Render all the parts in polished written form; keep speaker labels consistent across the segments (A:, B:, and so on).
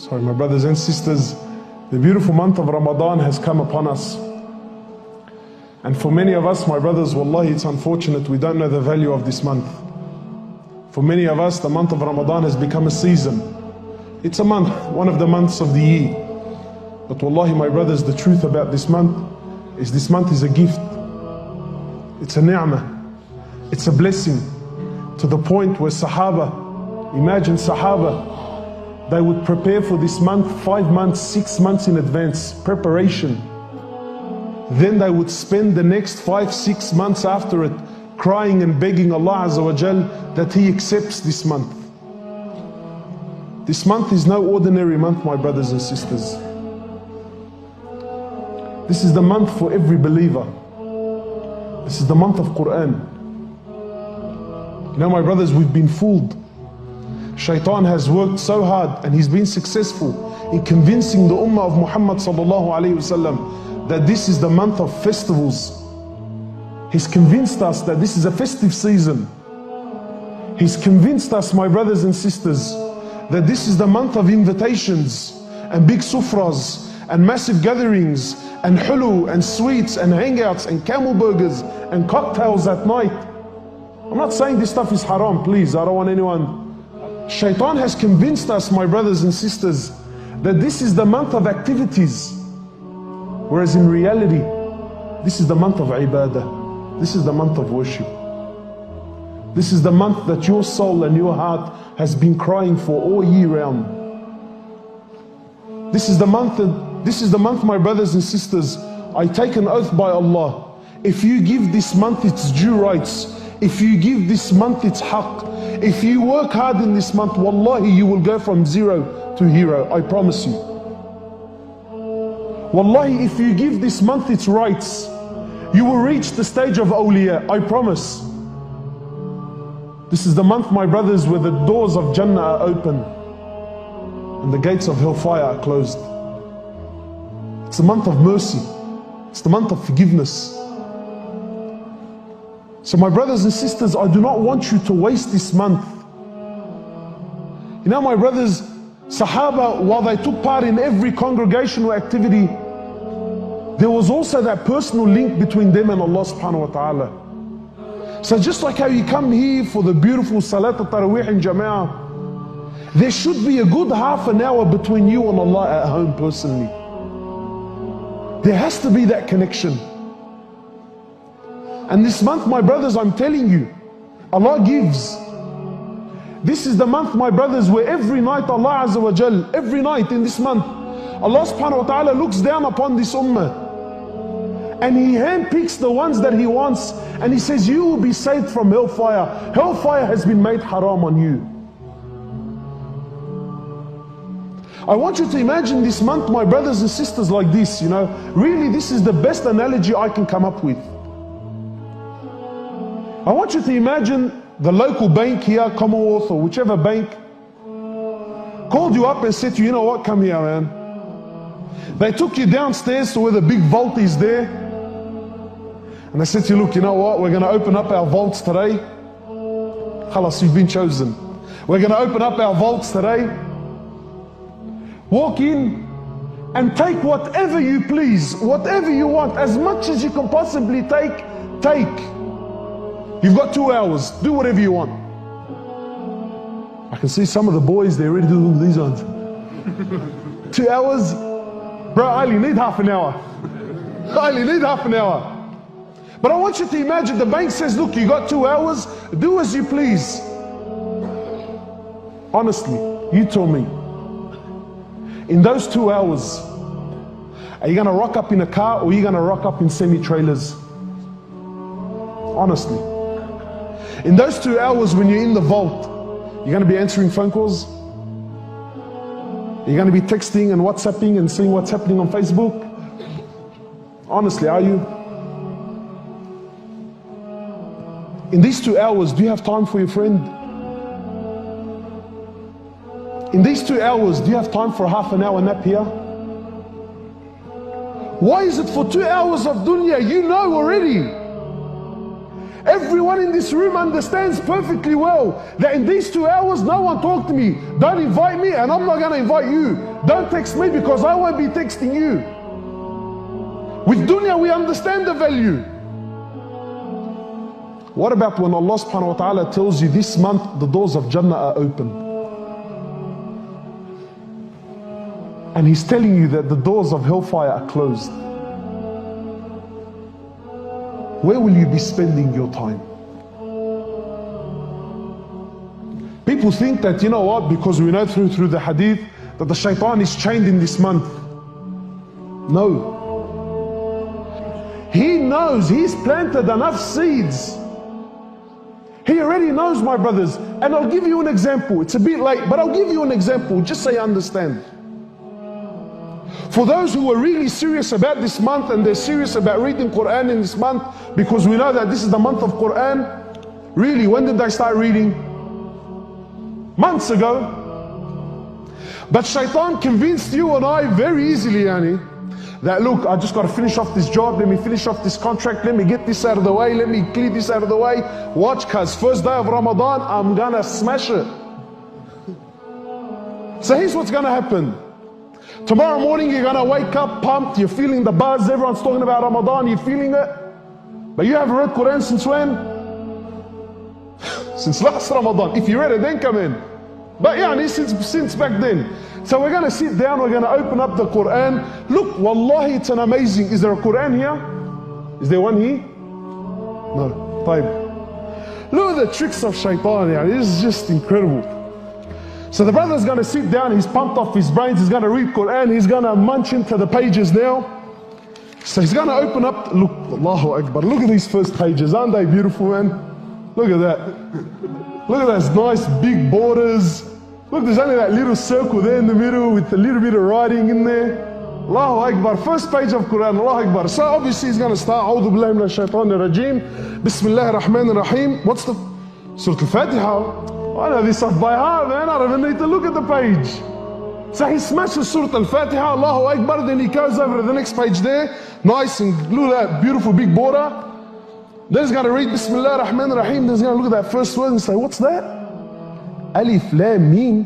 A: Sorry, my brothers and sisters, the beautiful month of Ramadan has come upon us. And for many of us, my brothers, wallahi, it's unfortunate we don't know the value of this month. For many of us, the month of Ramadan has become a season. It's a month, one of the months of the year. But wallahi, my brothers, the truth about this month is a gift. It's a ni'mah. It's a blessing. To the point where Sahaba, imagine Sahaba, they would prepare for this month 5 months, 6 months in advance, preparation. Then they would spend the next 5, 6 months after it crying and begging Allah Azza wa Jal that He accepts this month. This month is no ordinary month, my brothers and sisters. This is the month for every believer. This is the month of Quran. You know, my brothers, we've been fooled. Shaitan has worked so hard and he's been successful in convincing the ummah of Muhammad sallallahu alayhi wasallam that this is the month of festivals. He's convinced us that this is a festive season. He's convinced us, my brothers and sisters, that this is the month of invitations and big sufras and massive gatherings and hulu and sweets and hangouts and camel burgers and cocktails at night. I'm not saying this stuff is haram, please, I don't want anyone. Shaitan has convinced us, my brothers and sisters, that this is the month of activities. Whereas in reality, this is the month of ibadah. This is the month of worship. This is the month that your soul and your heart has been crying for all year round. This is the month, my brothers and sisters, I take an oath by Allah. If you give this month its due rights, if you give this month its haqq, if you work hard in this month, wallahi, you will go from zero to hero, I promise you. Wallahi, if you give this month its rights, you will reach the stage of awliya, I promise. This is the month, my brothers, where the doors of Jannah are open and the gates of hellfire are closed. It's the month of mercy. It's the month of forgiveness. So my brothers and sisters, I do not want you to waste this month. You know, my brothers, Sahaba, while they took part in every congregational activity, there was also that personal link between them and Allah Subhanahu wa Ta'ala. So just like how you come here for the beautiful Salat al-Taraweeh in Jama'ah, there should be a good half an hour between you and Allah at home personally. There has to be that connection. And this month, my brothers, I'm telling you, Allah gives. This is the month, my brothers, where every night Allah Azza wa Jal, every night in this month, Allah Subhanahu wa Ta'ala looks down upon this ummah and He handpicks the ones that He wants, and He says, you will be saved from hellfire. Hellfire has been made haram on you. I want you to imagine this month, my brothers and sisters, like this, you know. Really, this is the best analogy I can come up with. I want you to imagine the local bank here, Commonwealth or whichever bank, called you up and said to you, you know what, come here, man. They took you downstairs to where the big vault is there. And they said to you, look, you know what, we're going to open up our vaults today. Khalas, you've been chosen. We're going to open up our vaults today. Walk in and take whatever you please, whatever you want, as much as you can possibly take, take. You've got 2 hours, do whatever you want. I can see some of the boys, they're ready to do these ones. 2 hours? Bro, I only need half an hour. I only need half an hour. But I want you to imagine the bank says, look, you got 2 hours, do as you please. Honestly, you tell me. In those 2 hours, are you going to rock up in a car or are you going to rock up in semi-trailers? Honestly. In those 2 hours when you're in the vault, you're going to be answering phone calls? You're going to be texting and WhatsApping and seeing what's happening on Facebook? Honestly, are you? In these 2 hours, do you have time for your friend? In these 2 hours, do you have time for a half an hour nap here? Why is it for 2 hours of dunya, you know already? Everyone in this room understands perfectly well that in these 2 hours, no one talk to me. Don't invite me, and I'm not going to invite you. Don't text me because I won't be texting you. With dunya, we understand the value. What about when Allah subhanahu wa ta'ala tells you this month the doors of Jannah are open? And He's telling you that the doors of hellfire are closed. Where will you be spending your time? People think that, you know what, because we know through the hadith that the shaitan is chained in this month. No. He knows, he's planted enough seeds. He already knows, my brothers. And I'll give you an example. It's a bit late, but I'll give you an example just so you understand. For those who are really serious about this month and they're serious about reading Quran in this month, because we know that this is the month of Quran. Really, when did they start reading? Months ago. But shaitan convinced you and I very easily, Yani, that look, I just got to finish off this job, let me finish off this contract, let me get this out of the way, let me clear this out of the way. Watch, cuz first day of Ramadan, I'm gonna smash it. So here's what's gonna happen. Tomorrow morning you're gonna wake up pumped, you're feeling the buzz, everyone's talking about Ramadan, you're feeling it. But you haven't read Quran since when? Since last Ramadan. If you read it, then come in. But yeah, since back then. So we're gonna sit down, we're gonna open up the Quran. Look, wallahi, it's an amazing. Is there a Quran here? Is there one here? No. Taib. Look at the tricks of shaitan, yeah. This is just incredible. So the brother's gonna sit down, he's pumped off his brains, he's gonna read Quran, he's gonna munch into the pages now. So he's gonna open up, look, Allahu Akbar, look at these first pages, aren't they beautiful, man? Look at that. Look at those nice big borders. Look, there's only that little circle there in the middle with a little bit of writing in there. Allahu Akbar, first page of Quran, Allahu Akbar. So obviously he's gonna start, A'udhu billahi minash shaitanir rajeem, Bismillahir Rahmanir Rahim. What's the Surah Al-Fatiha? I know this off by heart, man. I don't even need to look at the page. So he smashes Surah Al-Fatiha, Allahu Akbar, then he goes over to the next page there, nice and look at that beautiful big border. Then he's going to read Bismillah ar-Rahman ar-Rahim, then he's going to look at that first word and say, what's that? Alif, Lam, Mim.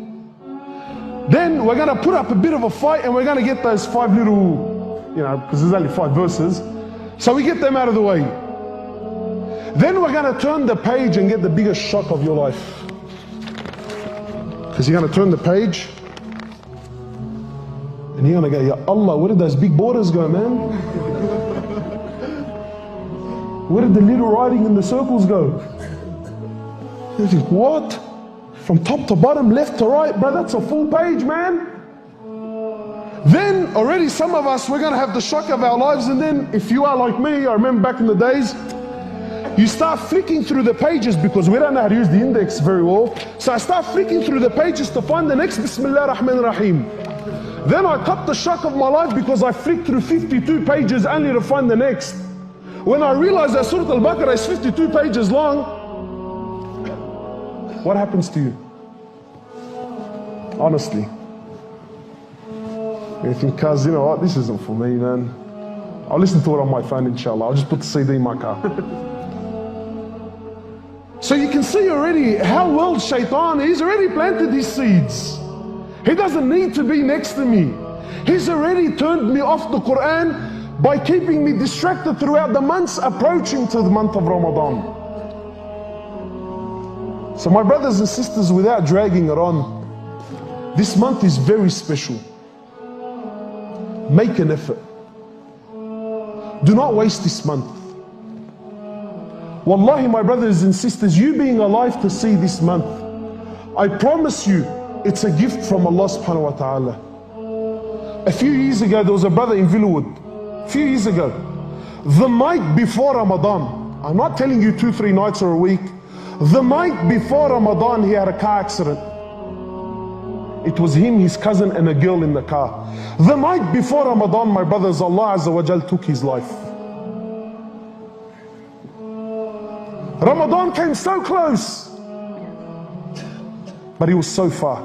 A: Then we're going to put up a bit of a fight and we're going to get those 5 little, you know, because there's only 5 verses. So we get them out of the way. Then we're going to turn the page and get the biggest shock of your life. Because you're going to turn the page and you're going to go, Ya Allah, where did those big borders go, man? Where did the little writing in the circles go? You think, what? From top to bottom, left to right, bro, that's a full page, man. Then already some of us, we're going to have the shock of our lives. And then if you are like me, I remember back in the days, you start flicking through the pages because we don't know how to use the index very well. So I start flicking through the pages to find the next Bismillah ar-Rahman ar-Rahim. Then I cut the shock of my life because I flicked through 52 pages only to find the next. When I realized that Surah Al-Baqarah is 52 pages long, what happens to you? Honestly. You think, cuz, you know what, this isn't for me, man. I'll listen to it on my phone, inshallah. I'll just put the CD in my car. So you can see already how well shaitan, he's already planted his seeds. He doesn't need to be next to me. He's already turned me off the Quran by keeping me distracted throughout the months approaching to the month of Ramadan. So my brothers and sisters, without dragging it on, this month is very special. Make an effort. Do not waste this month. Wallahi, my brothers and sisters, you being alive to see this month, I promise you, it's a gift from Allah subhanahu wa ta'ala. A few years ago, there was a brother in Villawood. A few years ago, the night before Ramadan, I'm not telling you 2-3 nights or a week, the night before Ramadan, he had a car accident. It was him, his cousin, and a girl in the car. The night before Ramadan, my brothers, Allah Azza wa Jal took his life. Ramadan came so close, but he was so far.